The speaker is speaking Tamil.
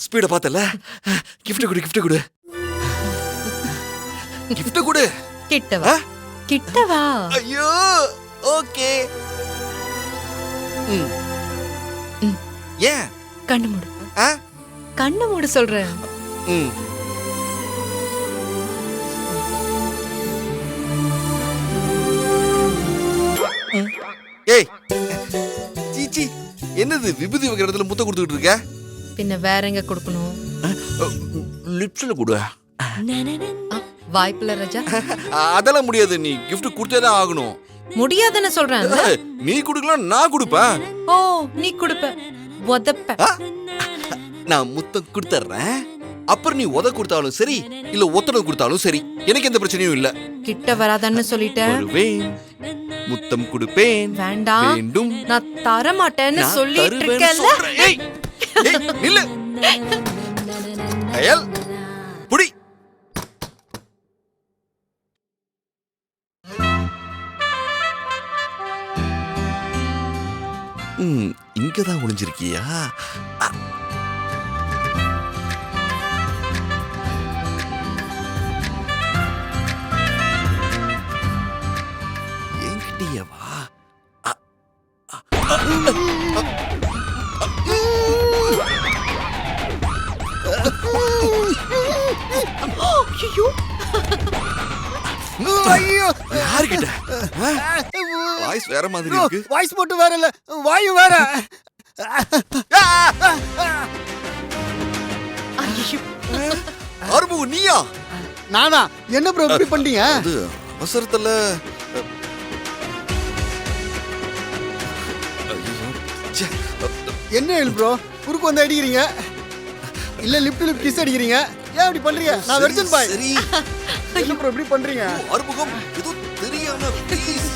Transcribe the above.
ஸ்பீட பார்த்தல. கிஃப்ட் கொடு, கிஃப்ட் கொடு, கிஃப்ட் கொடு. கிட்டவா கிட்டவா. ஐயோ ஓகே. ஏன் கண்ணு மூடு. கண்ணு மூடு சொல்றேன். ஏய் சீச்சி, என்னது விபூதி வைக்கிற இடத்துல முத்த கொடுத்துக்கிட்டு இருக்க? பின்ன வேற எங்க கொடுக்கணும்? லிப்ஸ்ல கொடு. வாய்ப்புல ராஜா. அதெல்லாம் முடியாது, நீ கிஃப்ட் கொடுத்தே ஆகணும். முடியாதுன்னு சொல்றேன். நீ கொடுக்கலாம், நான் கொடுப்பேன். ஓ நீ கொடுப்ப, உதப்ப. நான் முத்தம் கொடுத்துறேன், அப்புறம் நீ உத கொடுத்தாலும் சரி இல்ல ஒத்தடம் கொடுத்தாலும் சரி, எனக்கு எந்த பிரச்சனையும் இல்ல. கிட்ட வராதன்னு சொல்லிட்டேன். வருவேன், முத்தம் கொடுப்பேன். வேண்டாம், வேண்டும், நான் தர மாட்டேன்னு சொல்லிட்டு இருக்கேன்ல. ஏய் நில்லு. அயல் புடி. இங்கதான் ஒளிஞ்சிருக்கியா? என்கிட்டயவா? ஐயோ, யார்கிட்ட? வாய்ஸ் வேற மாதிரி இருக்கு. வாய்ஸ் மட்டும் வேற இல்ல, வாயு வேற. ஆறுமுக நீயா? நானா? என்ன ப்ரோ இப்படி பண்ணீங்க? அது அவசரத்துல. என்ன எழு ப்ரோ, குறுக்கு வந்து அடிக்கிறீங்க, இல்ல லிப் டு லிப் கிஸ் அடிக்கிறீங்க, ஏன் இப்படி பண்றீங்க? நான் வெர்ஜன் பாய். சரி, என்ன ப்ரோ இப்படி பண்றீங்க? ஆறுமுகம், இது தெரியாம ப்ளீஸ்.